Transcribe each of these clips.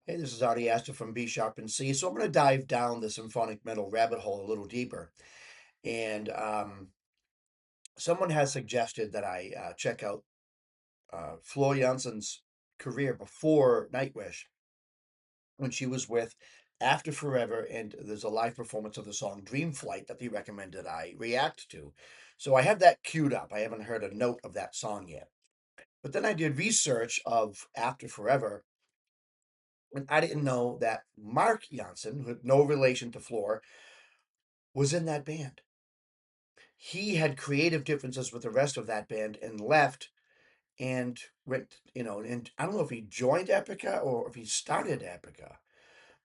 Hey, this is REAcTION from B sharp and C. So I'm going to dive down the symphonic metal rabbit hole a little deeper. And someone has suggested that I check out Flo Janssen's career before Nightwish when she was with After Forever. And there's a live performance of the song Dreamflight that they recommended I react to. So I have that queued up. I haven't heard a note of that song yet. But then I did research of After Forever. And I didn't know that Mark Janssen, who had no relation to Floor, was in that band. He had creative differences with the rest of that band and left and went, and I don't know if he joined Epica or if he started Epica,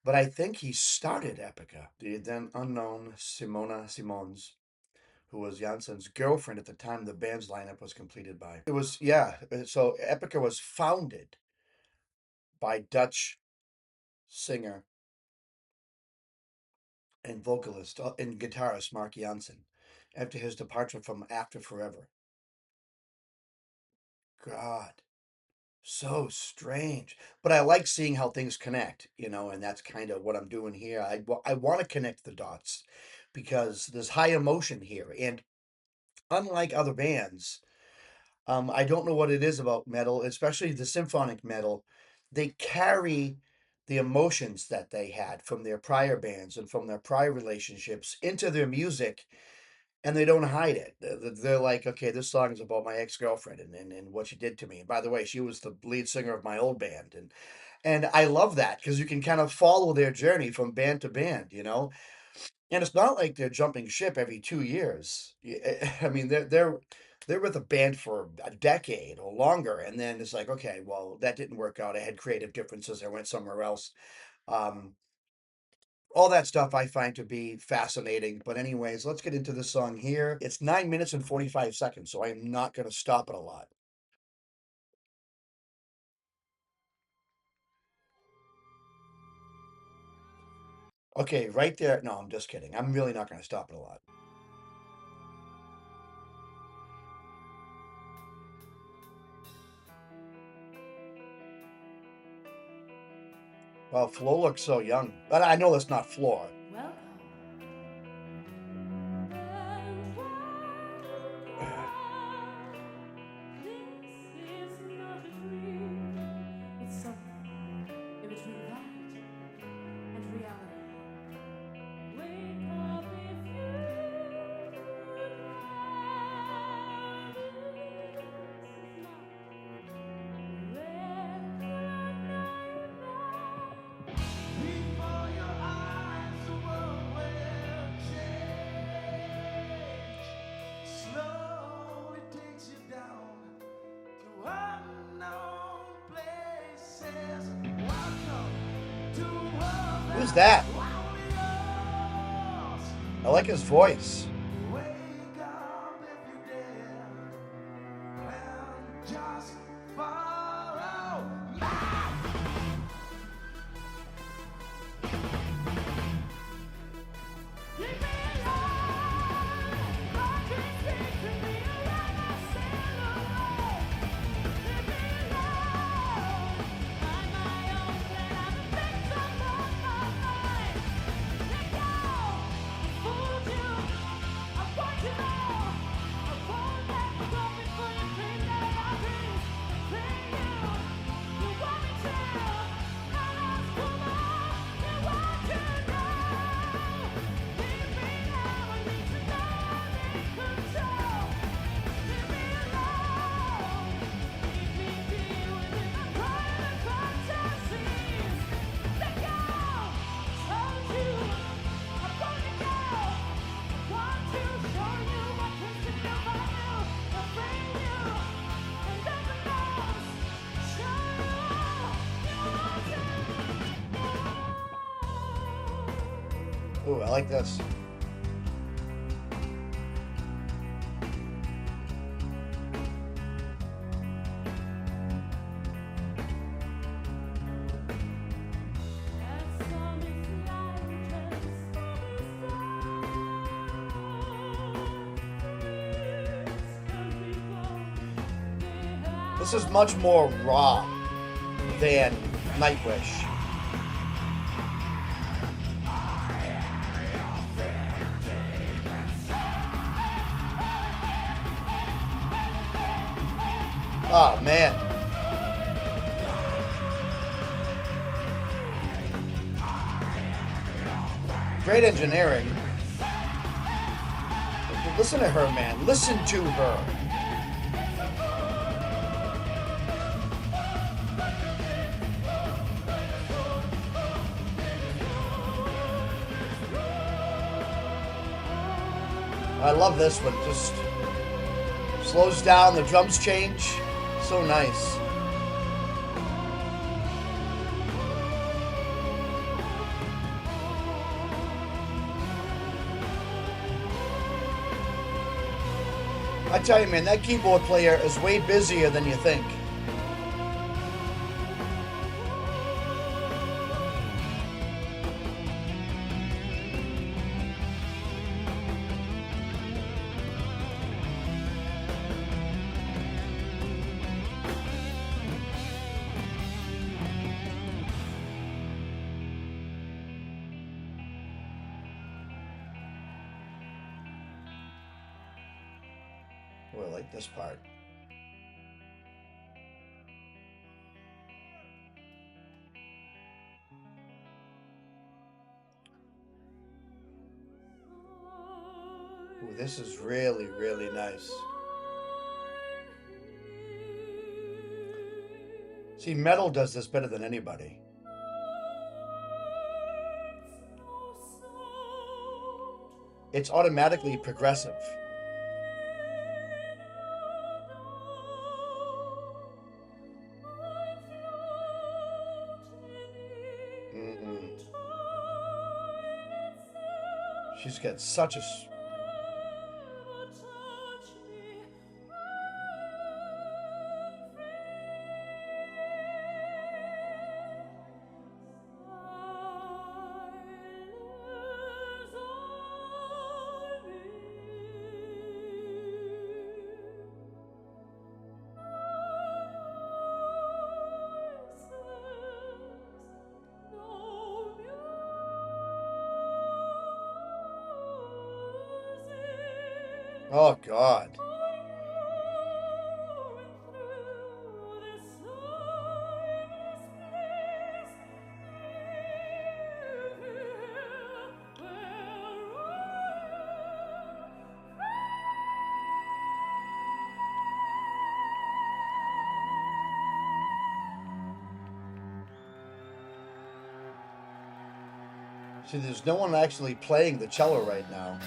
but I think he started Epica. The then unknown Simona Simons, who was Janssen's girlfriend at the time the band's lineup was completed by. It was, yeah, so Epica was founded by Dutch singer and vocalist and guitarist Mark Janssen after his departure from After Forever. God, so strange. But I like seeing how things connect, and that's kind of what I'm doing here. I want to connect the dots because there's high emotion here. And unlike other bands, I don't know what it is about metal, especially the symphonic metal. They carry the emotions that they had from their prior bands and from their prior relationships into their music, and they don't hide it. They're like, okay, this song is about my ex-girlfriend and what she did to me. And by the way, she was the lead singer of my old band. And I love that because you can kind of follow their journey from band to band. And it's not like they're jumping ship every 2 years. I mean, they're with a band for a decade or longer, and then it's like, okay, well, that didn't work out. I had creative differences. I went somewhere else. Um, all that stuff I find to be fascinating. But anyways, let's get into this song here. It's 9 minutes and 45 seconds, so I am not going to stop it a lot. Okay, right there. No, I'm just kidding. I'm really not going to stop it a lot. Well, Flo looks so young, but I know that's not Floor. Who's that? I like his voice. Ooh, I like this. This is much more raw than Nightwish. Oh, man. Great engineering. Listen to her, man. Listen to her. I love this one. Just slows down. The drums change. So nice. I tell you, man, that keyboard player is way busier than you think. Oh, I like this part. Ooh, this is really, really nice. See, metal does this better than anybody. It's automatically progressive. She's got such a... Oh, God. See, there's no one actually playing the cello right now.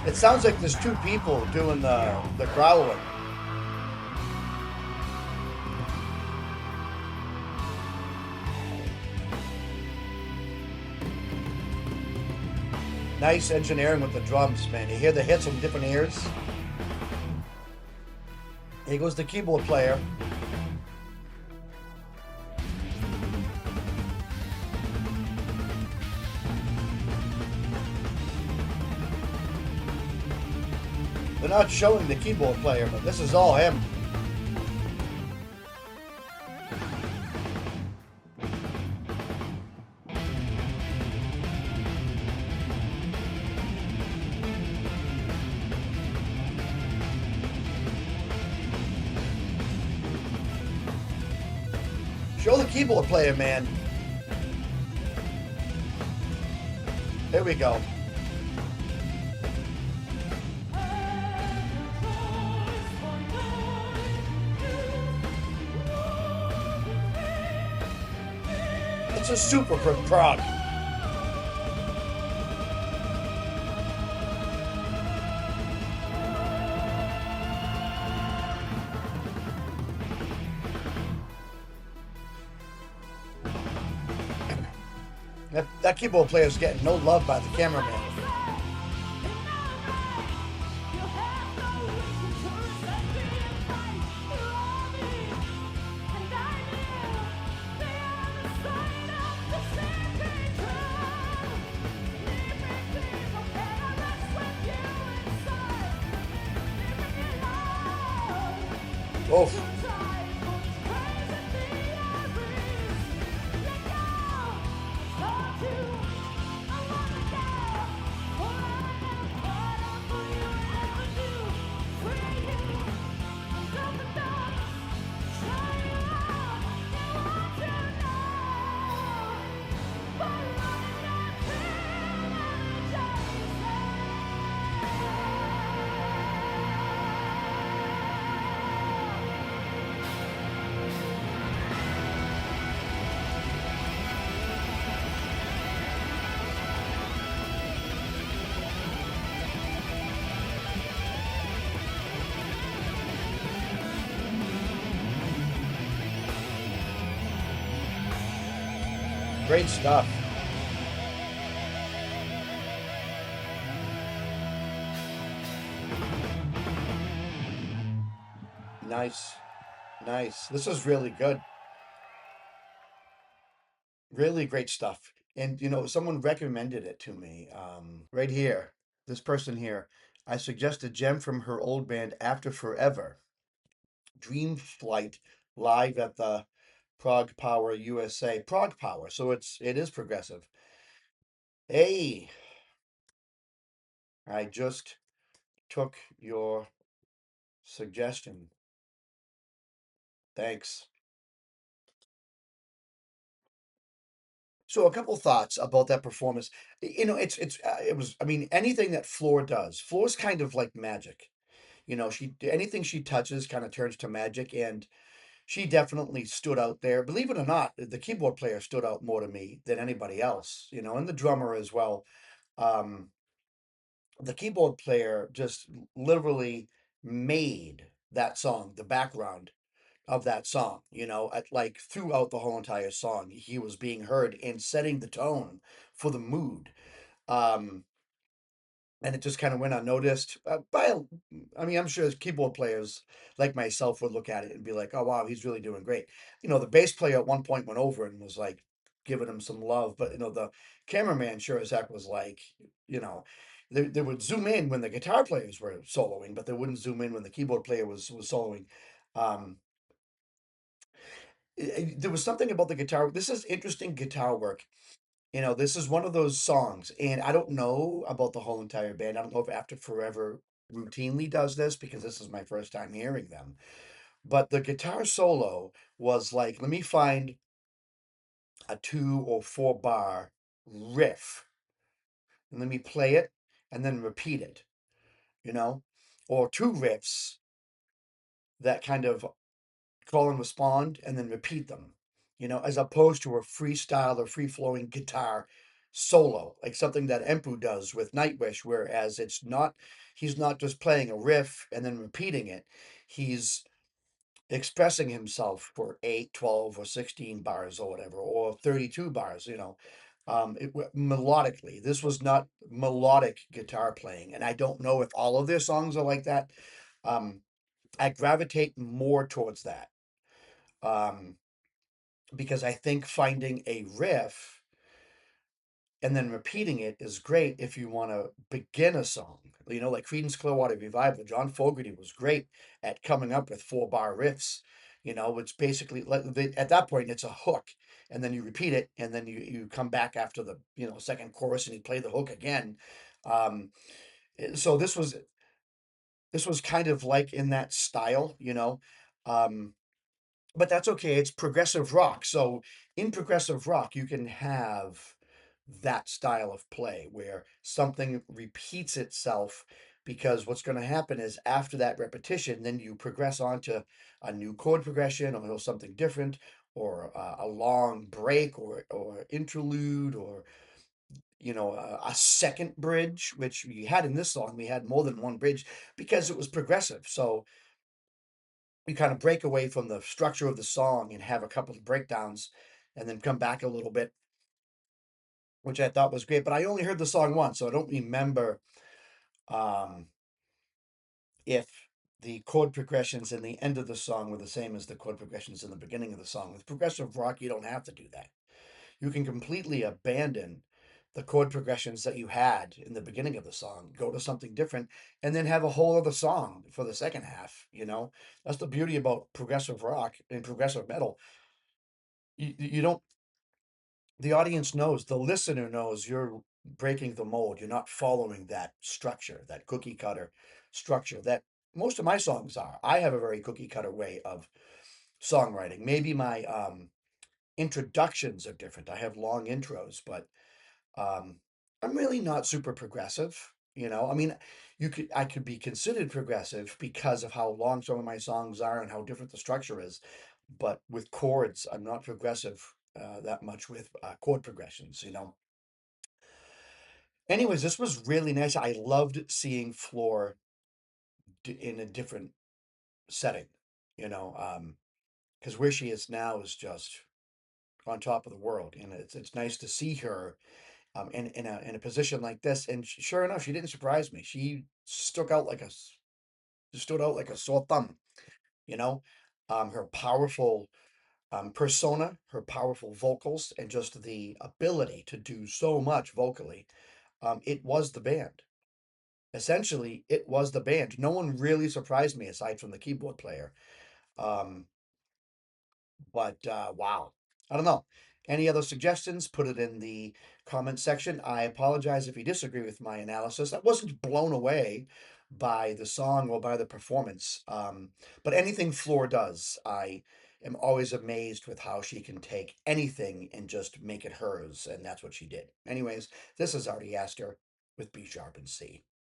It sounds like there's two people doing the growling. Nice engineering with the drums, man. You hear the hits from different ears. Here goes the keyboard player. They're not showing the keyboard player, but this is all him. Show the keyboard player, man. There we go. This is super for prog. That keyboard player is getting no love by the cameraman. Oof. Great stuff. Nice. Nice. This is really good. Really great stuff. And someone recommended it to me. Right here, this person here. I suggested Gem from her old band After Forever, Dreamflight, live at the ProgPower USA. ProgPower, so it is progressive. Hey, I just took your suggestion. Thanks. So a couple thoughts about that performance. It was. I mean, anything that Floor does. Floor's kind of like magic. She anything she touches kind of turns to magic, and she definitely stood out there. Believe it or not, the keyboard player stood out more to me than anybody else. And the drummer as well. Um, the keyboard player just literally made that song, the background of that song, like throughout the whole entire song, he was being heard and setting the tone for the mood. Um, and it just kind of went unnoticed. I mean, I'm sure keyboard players like myself would look at it and be like, "Oh wow, he's really doing great." The bass player at one point went over and was like giving him some love, but the cameraman sure as heck was like, you know, they would zoom in when the guitar players were soloing, but they wouldn't zoom in when the keyboard player was soloing. Um, there was something about the guitar. This is interesting guitar work. This is one of those songs, and I don't know about the whole entire band. I don't know if After Forever routinely does this because this is my first time hearing them. But the guitar solo was like, let me find a 2 or 4 bar riff and let me play it and then repeat it, you know, or two riffs that kind of call and respond and then repeat them, as opposed to a freestyle or free flowing guitar solo, like something that Empu does with Nightwish, whereas he's not just playing a riff and then repeating it, he's expressing himself for 8, 12, or 16 bars or whatever, or 32 bars, melodically. This was not melodic guitar playing, and I don't know if all of their songs are like that. Um, I gravitate more towards that. Um, because I think finding a riff and then repeating it is great if you want to begin a song. Like Creedence Clearwater Revival, John Fogerty was great at coming up with 4 bar riffs. It's basically at that point it's a hook, and then you repeat it, and then you come back after the second chorus and you play the hook again. Um, so this was kind of like in that style. Um, but that's okay. It's progressive rock. So in progressive rock, you can have that style of play where something repeats itself because what's going to happen is after that repetition, then you progress on to a new chord progression or something different, a long break or interlude or a second bridge, which we had in this song. We had more than one bridge because it was progressive. So we kind of break away from the structure of the song and have a couple of breakdowns and then come back a little bit, which I thought was great. But I only heard the song once, so I don't remember um, if the chord progressions in the end of the song were the same as the chord progressions in the beginning of the song. With progressive rock, you don't have to do that. You can completely abandon the chord progressions that you had in the beginning of the song, go to something different, and then have a whole other song for the second half. That's the beauty about progressive rock and progressive metal. You don't, the audience knows, the listener knows you're breaking the mold. You're not following that structure, that cookie cutter structure that most of my songs are. I have a very cookie cutter way of songwriting. Maybe my introductions are different. I have long intros, but um, I'm really not super progressive. I mean, I could be considered progressive because of how long some of my songs are and how different the structure is. But with chords, I'm not progressive that much with chord progressions. Anyways, this was really nice. I loved seeing Floor in a different setting, because where she is now is just on top of the world, and it's nice to see her in a position like this. And sure enough, she didn't surprise me. She stood out like a sore thumb. You know, her powerful persona, her powerful vocals, and just the ability to do so much vocally. It was the band. Essentially, it was the band. No one really surprised me aside from the keyboard player. Um, But wow, I don't know. Any other suggestions? Put it in the comment section. I apologize if you disagree with my analysis. I wasn't blown away by the song or by the performance. But anything Floor does, I am always amazed with how she can take anything and just make it hers, and that's what she did. Anyways, this is Artie Aster with B sharp and C.